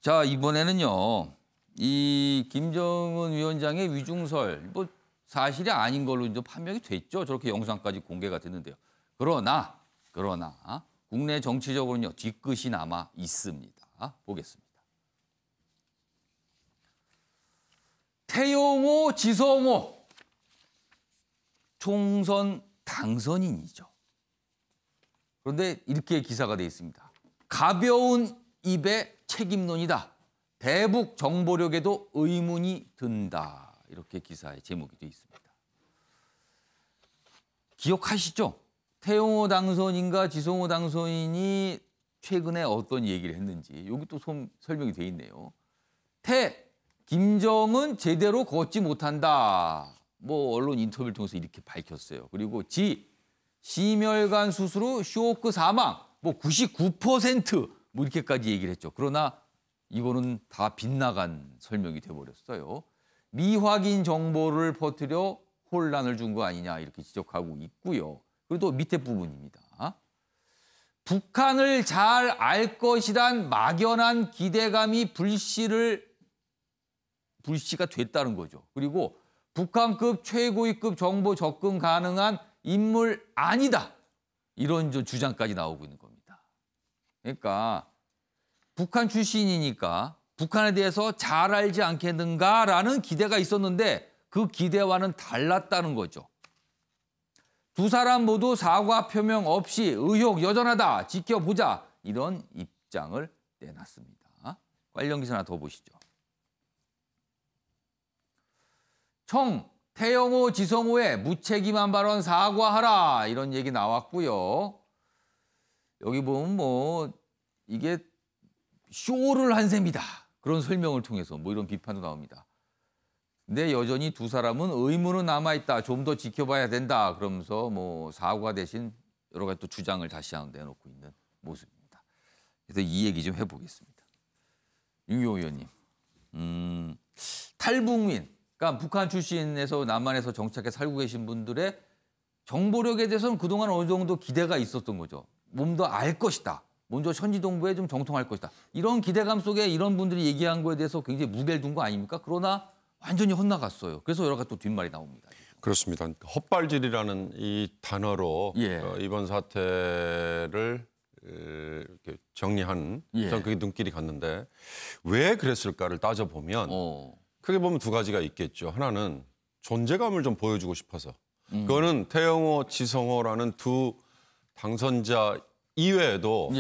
자, 이번에는요. 이 김정은 위원장의 위중설, 뭐 사실이 아닌 걸로 이제 판명이 됐죠. 저렇게 영상까지 공개가 됐는데요. 그러나 국내 정치적으로는요. 뒤끝이 남아 있습니다. 보겠습니다. 태영호, 지성호 총선 당선인이죠. 그런데 이렇게 기사가 돼 있습니다. 가벼운 입의 책임론이다. 대북 정보력에도 의문이 든다. 이렇게 기사의 제목이 돼 있습니다. 기억하시죠? 태영호 당선인과 지성호 당선인이 최근에 어떤 얘기를 했는지 여기 또 설명이 돼 있네요. 김정은 제대로 걷지 못한다. 뭐 언론 인터뷰를 통해서 이렇게 밝혔어요. 그리고 심혈관 수술 후 쇼크 사망 뭐 99% 뭐 이렇게까지 얘기를 했죠. 그러나 이거는 다 빗나간 설명이 돼버렸어요. 미확인 정보를 퍼뜨려 혼란을 준 거 아니냐 이렇게 지적하고 있고요. 그리고 또 밑에 부분입니다. 북한을 잘 알 것이란 막연한 기대감이 불씨가 됐다는 거죠. 그리고 북한급 최고위급 정보 접근 가능한 인물 아니다. 이런 주장까지 나오고 있는 겁니다. 그러니까 북한 출신이니까 북한에 대해서 잘 알지 않겠는가라는 기대가 있었는데 그 기대와는 달랐다는 거죠. 두 사람 모두 사과 표명 없이 의혹 여전하다. 지켜보자. 이런 입장을 내놨습니다. 관련 기사 하나 더 보시죠. 태영호, 지성호의 무책임한 발언 사과하라. 이런 얘기 나왔고요. 여기 보면 뭐 이게 쇼를 한 셈이다. 그런 설명을 통해서 뭐 이런 비판도 나옵니다. 근데 여전히 두 사람은 의문은 남아있다. 좀 더 지켜봐야 된다. 그러면서 뭐 사과 대신 여러 가지 또 주장을 다시 한번 내놓고 있는 모습입니다. 그래서 이 얘기 좀 해보겠습니다. 윤경호 의원님. 탈북민, 그러니까 북한 출신에서 남한에서 정착해 살고 계신 분들의 정보력에 대해서는 그동안 어느 정도 기대가 있었던 거죠. 좀 더 알 것이다. 먼저 천지동부에 좀 정통할 것이다. 이런 기대감 속에 이런 분들이 얘기한 거에 대해서 굉장히 무게를 둔 거 아닙니까? 그러나 완전히 헛나갔어요. 그래서 여러 가지 또 뒷말이 나옵니다. 그렇습니다. 헛발질이라는 이 단어로 이번 사태를 이렇게 정리한 저는 그게 눈길이 갔는데 왜 그랬을까를 따져보면 크게 보면 두 가지가 있겠죠. 하나는 존재감을 좀 보여주고 싶어서. 그거는 태영호, 지성호라는 두 당선자 이외에도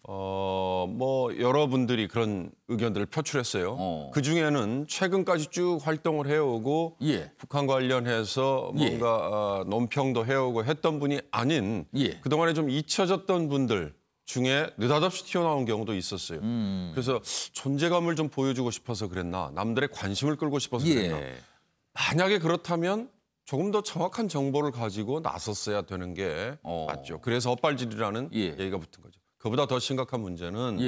뭐 여러분들이 그런 의견들을 표출했어요. 그중에는 최근까지 쭉 활동을 해오고 북한 관련해서 뭔가 논평도 해오고 했던 분이 아닌 그동안에 좀 잊혀졌던 분들 중에 느닷없이 튀어나온 경우도 있었어요. 그래서 존재감을 좀 보여주고 싶어서 그랬나, 남들의 관심을 끌고 싶어서 그랬나. 만약에 그렇다면 조금 더 정확한 정보를 가지고 나섰어야 되는 게 맞죠. 그래서 헛발질이라는 얘기가 붙은 거죠. 그보다 더 심각한 문제는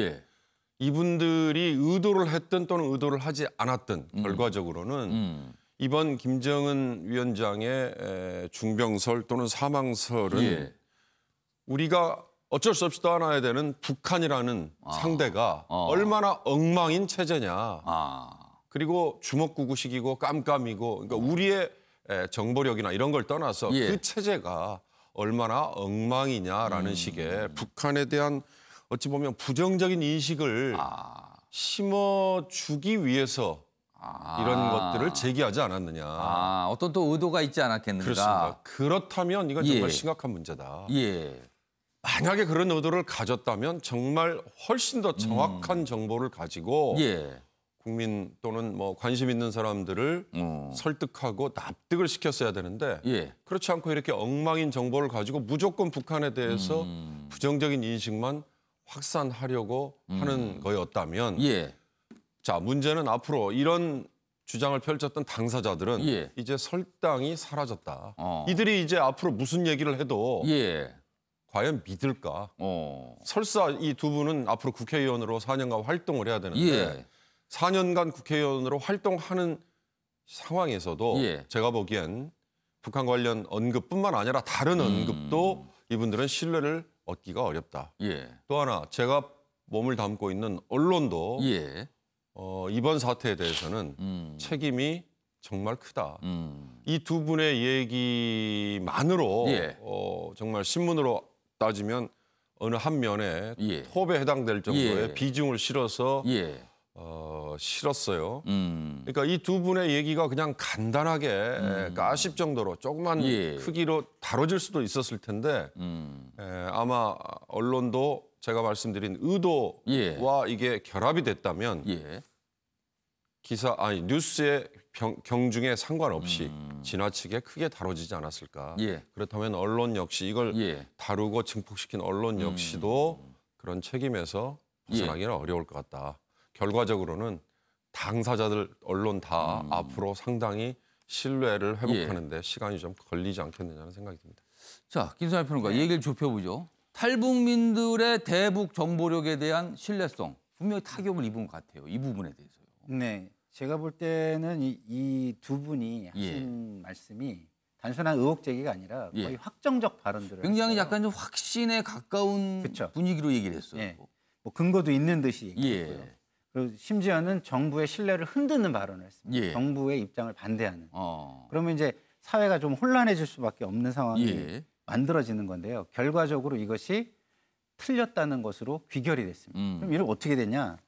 이분들이 의도를 했든 또는 의도를 하지 않았든 결과적으로는 이번 김정은 위원장의 중병설 또는 사망설은 우리가 어쩔 수 없이 떠안아야 되는 북한이라는 상대가 얼마나 엉망인 체제냐. 그리고 주먹구구식이고 깜깜이고 그러니까 우리의 정보력이나 이런 걸 떠나서 그 체제가 얼마나 엉망이냐라는 식의 북한에 대한 어찌 보면 부정적인 인식을 심어주기 위해서 이런 것들을 제기하지 않았느냐. 어떤 또 의도가 있지 않았겠는가. 그렇습니다. 그렇다면 이건 정말 심각한 문제다. 만약에 그런 의도를 가졌다면 정말 훨씬 더 정확한 정보를 가지고 국민 또는 뭐 관심 있는 사람들을 설득하고 납득을 시켰어야 되는데 그렇지 않고 이렇게 엉망인 정보를 가지고 무조건 북한에 대해서 부정적인 인식만 확산하려고 하는 거였다면 자, 문제는 앞으로 이런 주장을 펼쳤던 당사자들은 이제 설당이 사라졌다. 이들이 이제 앞으로 무슨 얘기를 해도 과연 믿을까? 설사 이 두 분은 앞으로 국회의원으로 4년간 활동을 해야 되는데 4년간 국회의원으로 활동하는 상황에서도 제가 보기엔 북한 관련 언급뿐만 아니라 다른 언급도 이분들은 신뢰를 얻기가 어렵다. 또 하나 제가 몸을 담고 있는 언론도 이번 사태에 대해서는 책임이 정말 크다. 이 두 분의 얘기만으로 예. 정말 신문으로 따지면 어느 한 면에 예. 톱에 해당될 정도의 예. 비중을 실어서 예. 실었어요. 그러니까 이 두 분의 얘기가 그냥 간단하게 가십 정도로 조그만 예. 크기로 다뤄질 수도 있었을 텐데 아마 언론도 제가 말씀드린 의도와 예. 이게 결합이 됐다면 예. 뉴스의 경중에 상관없이 지나치게 크게 다뤄지지 않았을까. 예. 그렇다면 언론 역시 이걸 예. 다루고 증폭시킨 언론 역시도 그런 책임에서 벗어나기는 어려울 것 같다. 결과적으로는 당사자들 언론 다 앞으로 상당히 신뢰를 회복하는데 시간이 좀 걸리지 않겠느냐는 생각이 듭니다. 자, 김성환 평론가 얘기를 좁혀보죠. 탈북민들의 대북 정보력에 대한 신뢰성 분명히 타격을 입은 것 같아요. 이 부분에 대해서요. 네, 제가 볼 때는 이 두 분이 하신 말씀이 단순한 의혹 제기가 아니라 거의 확정적 발언들을 굉장히 했어요. 약간 좀 확신에 가까운 그쵸. 분위기로 얘기를 했어요. 예. 뭐 근거도 있는 듯이 얘기했고요. 예. 그리고 심지어는 정부의 신뢰를 흔드는 발언을 했습니다. 예. 정부의 입장을 반대하는. 어. 그러면 이제 사회가 좀 혼란해질 수밖에 없는 상황이 예. 만들어지는 건데요. 결과적으로 이것이 틀렸다는 것으로 귀결이 됐습니다. 그럼 이를 어떻게 되냐?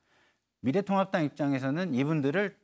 미래통합당 입장에서는 이분들을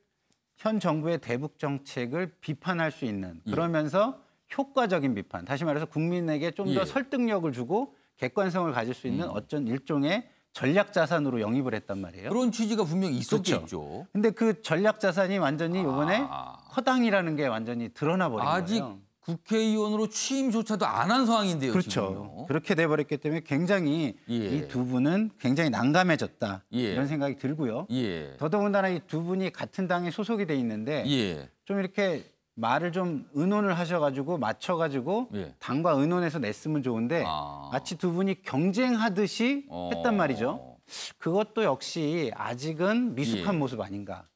현 정부의 대북 정책을 비판할 수 있는 그러면서 효과적인 비판, 다시 말해서 국민에게 좀 더 예. 설득력을 주고 객관성을 가질 수 있는 어떤 일종의 전략 자산으로 영입을 했단 말이에요. 그런 취지가 분명히 있었겠죠. 그렇죠. 근데 그 전략 자산이 완전히 이번에 허당이라는 게 완전히 드러나 버린 아직 거예요. 국회의원으로 취임조차도 안 한 상황인데요. 그렇죠. 지금요. 그렇게 돼버렸기 때문에 굉장히 예. 이 두 분은 굉장히 난감해졌다. 예. 이런 생각이 들고요. 예. 더더군다나 이 두 분이 같은 당에 소속이 돼 있는데 예. 좀 이렇게 말을 좀 의논을 하셔가지고 맞춰가지고 예. 당과 의논해서 냈으면 좋은데 마치 두 분이 경쟁하듯이 했단 말이죠. 그것도 역시 아직은 미숙한 예. 모습 아닌가.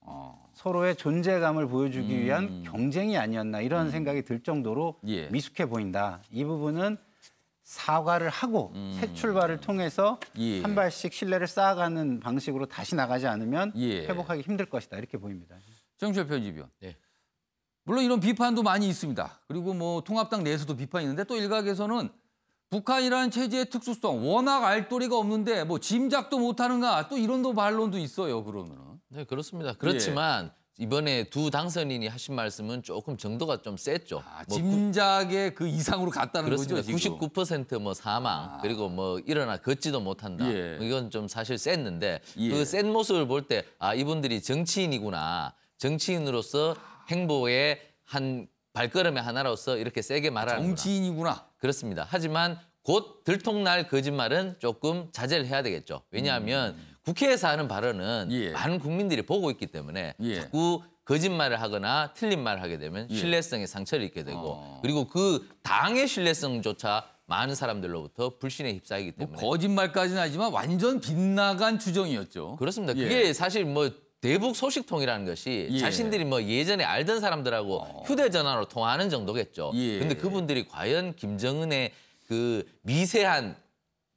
서로의 존재감을 보여주기 위한 경쟁이 아니었나 이런 생각이 들 정도로 예. 미숙해 보인다. 이 부분은 사과를 하고 새 출발을 통해서 예. 한 발씩 신뢰를 쌓아가는 방식으로 다시 나가지 않으면 예. 회복하기 힘들 것이다. 이렇게 보입니다. 정철 편집위원. 네. 물론 이런 비판도 많이 있습니다. 그리고 뭐 통합당 내에서도 비판이 있는데 또 일각에서는 북한이라는 체제의 특수성, 워낙 알도리가 없는데 뭐 짐작도 못하는가 또 이런 반론도 있어요. 그러면은. 네, 그렇습니다. 그렇지만 이번에 두 당선인이 하신 말씀은 조금 정도가 좀 셌죠. 짐작의 그 이상으로 갔다는 그렇습니다. 거죠. 지금. 99% 뭐 사망 그리고 뭐 일어나 걷지도 못한다. 예. 이건 좀 사실 셌는데 예. 그 센 모습을 볼 때 이분들이 정치인이구나. 정치인으로서 행보의 한 발걸음의 하나로서 이렇게 세게 말하는 정치인이구나. 그렇습니다. 하지만 곧 들통날 거짓말은 조금 자제를 해야 되겠죠. 왜냐하면 국회에서 하는 발언은 예. 많은 국민들이 보고 있기 때문에 예. 자꾸 거짓말을 하거나 틀린 말을 하게 되면 신뢰성에 상처를 입게 되고 그리고 그 당의 신뢰성조차 많은 사람들로부터 불신에 휩싸이기 때문에 거짓말까지는 하지만 완전 빗나간 추정이었죠. 그렇습니다. 예. 그게 사실 뭐 대북 소식통이라는 것이 예. 자신들이 뭐 예전에 알던 사람들하고 휴대전화로 통화하는 정도겠죠. 예. 근데 그분들이 과연 김정은의 그 미세한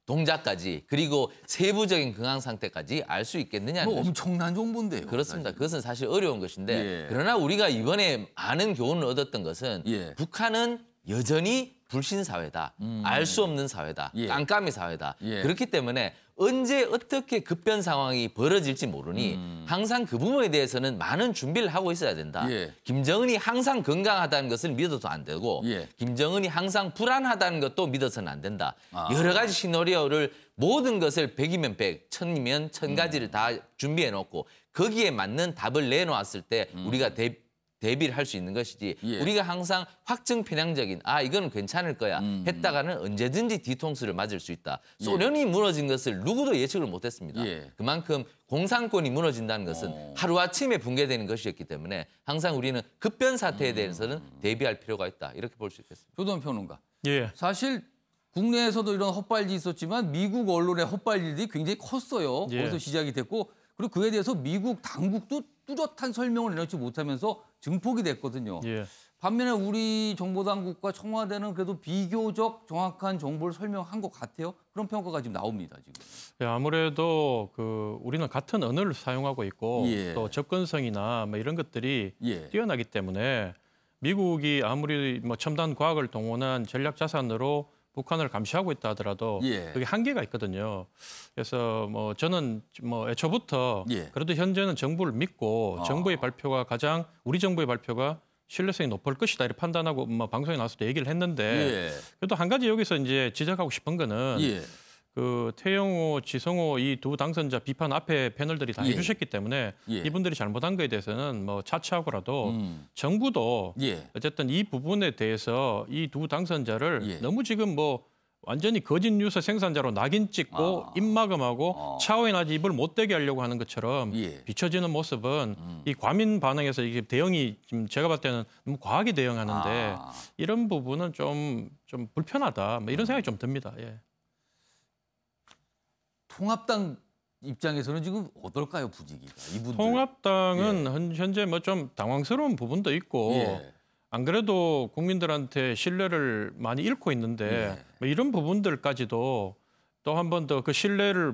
동작까지 그리고 세부적인 건강 상태까지 알 수 있겠느냐는 것이죠. 엄청난 정보인데요. 그렇습니다. 사실. 그것은 사실 어려운 것인데 예. 그러나 우리가 이번에 많은 교훈을 얻었던 것은 예. 북한은 여전히 불신 사회다. 알 수 없는 사회다. 예. 깜깜이 사회다. 예. 그렇기 때문에 언제 어떻게 급변 상황이 벌어질지 모르니 항상 그 부분에 대해서는 많은 준비를 하고 있어야 된다. 예. 김정은이 항상 건강하다는 것을 믿어도 안 되고 예. 김정은이 항상 불안하다는 것도 믿어서는 안 된다. 여러 가지 시나리오를 모든 것을 100이면 100, 1000이면 1000가지를 다 준비해 놓고 거기에 맞는 답을 내놓았을 때 우리가 대비를 할 수 있는 것이지 예. 우리가 항상 확증 편향적인 이거는 괜찮을 거야 했다가는 언제든지 뒤통수를 맞을 수 있다. 소련이 무너진 것을 누구도 예측을 못했습니다. 예. 그만큼 공산권이 무너진다는 것은 하루아침에 붕괴되는 것이었기 때문에 항상 우리는 급변 사태에 대해서는 대비할 필요가 있다. 이렇게 볼 수 있겠습니다. 조던 평론가. 예. 사실 국내에서도 이런 헛발질이 있었지만 미국 언론의 헛발질이 굉장히 컸어요. 예. 거기서 시작이 됐고 그리고 그에 대해서 미국 당국도 뚜렷한 설명을 내놓지 못하면서 증폭이 됐거든요. 예. 반면에 우리 정보당국과 청와대는 그래도 비교적 정확한 정보를 설명한 것 같아요. 그런 평가가 지금 나옵니다. 지금. 예, 아무래도 우리는 같은 언어를 사용하고 있고 예. 또 접근성이나 뭐 이런 것들이 예. 뛰어나기 때문에 미국이 아무리 뭐 첨단 과학을 동원한 전략 자산으로 북한을 감시하고 있다 하더라도 예. 그게 한계가 있거든요. 그래서 뭐 저는 뭐 애초부터 예. 그래도 현재는 정부를 믿고 정부의 발표가 우리 정부의 발표가 신뢰성이 높을 것이다 이렇게 판단하고 뭐 방송에 나와서도 얘기를 했는데 예. 그래도 한 가지 여기서 이제 지적하고 싶은 거는 예. 태영호, 지성호 이 두 당선자 비판 앞에 패널들이 다 예. 해주셨기 때문에 예. 이분들이 잘못한 거에 대해서는 뭐 차치하고라도 정부도 예. 어쨌든 이 부분에 대해서 이 두 당선자를 예. 너무 지금 뭐 완전히 거짓 뉴스 생산자로 낙인 찍고 입마금하고 차오해나지 입을 못대게 하려고 하는 것처럼 예. 비춰지는 모습은 이 과민 반응에서 이게 대응이 지금 제가 봤을 때는 너무 과하게 대응하는데 이런 부분은 좀 불편하다 뭐 이런 생각이 좀 듭니다. 예. 통합당 입장에서는 지금 어떨까요, 분위기가? 이분들. 통합당은 현재 뭐 좀 당황스러운 부분도 있고 예. 안 그래도 국민들한테 신뢰를 많이 잃고 있는데 예. 뭐 이런 부분들까지도 또 한 번 더 그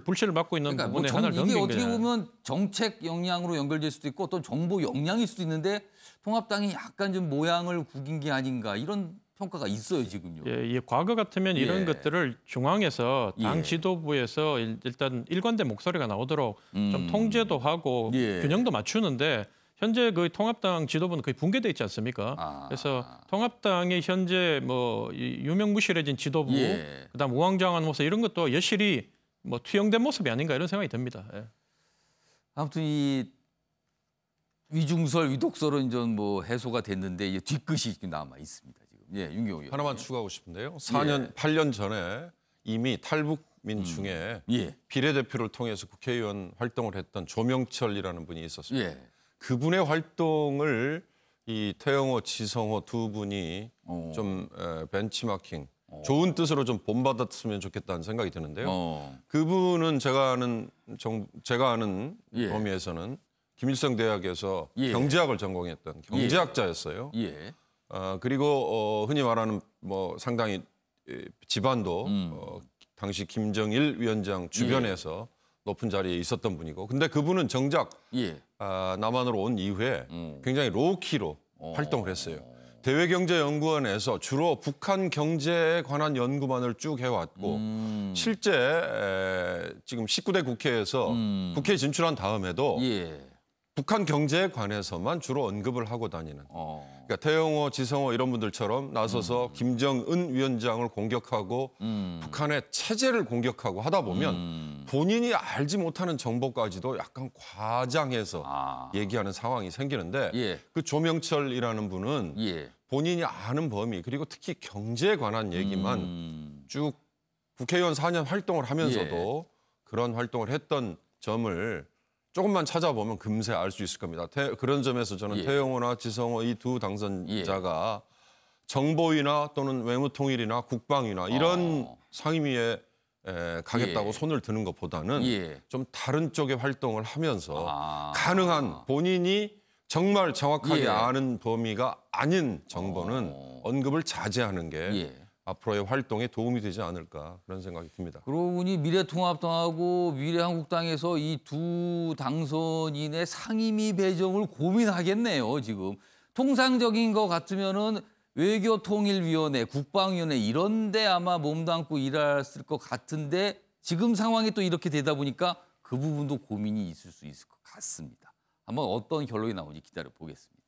불신을 받고 있는 그러니까 부분에 하나를 이게 넘긴 어떻게 거예요. 보면 정책 역량으로 연결될 수도 있고 어떤 정보 역량일 수도 있는데 통합당이 약간 좀 모양을 구긴 게 아닌가 이런 평가가 있어요, 지금요. 예, 과거 같으면 이런 예. 것들을 중앙에서 당 예. 지도부에서 일단 일관된 목소리가 나오도록 좀 통제도 하고 예. 균형도 맞추는데 현재 그 통합당 지도부는 거의 붕괴돼 있지 않습니까? 그래서 통합당의 현재 뭐 유명무실해진 지도부, 예. 그다음 우왕좌왕한 모습 이런 것도 여실히 뭐 투영된 모습이 아닌가 이런 생각이 듭니다. 예. 아무튼 이 위중설, 위독설은 좀 뭐 해소가 됐는데 이제 뒤끝이 지금 남아 있습니다. 지금. 예, 윤경호 의원. 하나만 추가하고 싶은데요. 8년 전에 이미 탈북민중에 예. 비례대표를 통해서 국회의원 활동을 했던 조명철이라는 분이 있었습니다. 예. 그분의 활동을 이 태영호, 지성호 두 분이 좀 벤치마킹, 좋은 뜻으로 좀 본받았으면 좋겠다는 생각이 드는데요. 그분은 제가 아는 예. 범위에서는 김일성 대학에서 예. 경제학을 전공했던 경제학자였어요. 예. 그리고 흔히 말하는 뭐 상당히 집안도 당시 김정일 위원장 주변에서 높은 자리에 있었던 분이고, 근데 그분은 정작 예. 남한으로 온 이후에 굉장히 로우키로 활동을 했어요. 대외경제연구원에서 주로 북한 경제에 관한 연구만을 쭉 해왔고 실제 지금 19대 국회에서 국회에 진출한 다음에도 예. 북한 경제에 관해서만 주로 언급을 하고 다니는. 그러니까 태영호, 지성호 이런 분들처럼 나서서 김정은 위원장을 공격하고 북한의 체제를 공격하고 하다 보면 본인이 알지 못하는 정보까지도 약간 과장해서 얘기하는 상황이 생기는데 예. 그 조명철이라는 분은 예. 본인이 아는 범위 그리고 특히 경제에 관한 얘기만 쭉 국회의원 4년 활동을 하면서도 그런 활동을 했던 점을 조금만 찾아보면 금세 알 수 있을 겁니다. 그런 점에서 저는 태영호나 지성호 이 두 당선자가 정보위나 또는 외무통일이나 국방위나 이런 상임위에 가겠다고 손을 드는 것보다는 좀 다른 쪽의 활동을 하면서 가능한 본인이 정말 정확하게 아는 범위가 아닌 정보는 언급을 자제하는 게 앞으로의 활동에 도움이 되지 않을까 그런 생각이 듭니다. 그러고 보니 미래통합당하고 미래한국당에서 이 두 당선인의 상임위 배정을 고민하겠네요. 지금 통상적인 것 같으면은 외교통일위원회, 국방위원회 이런 데 아마 몸담고 일했을 것 같은데 지금 상황이 또 이렇게 되다 보니까 그 부분도 고민이 있을 수 있을 것 같습니다. 한번 어떤 결론이 나오는지 기다려 보겠습니다.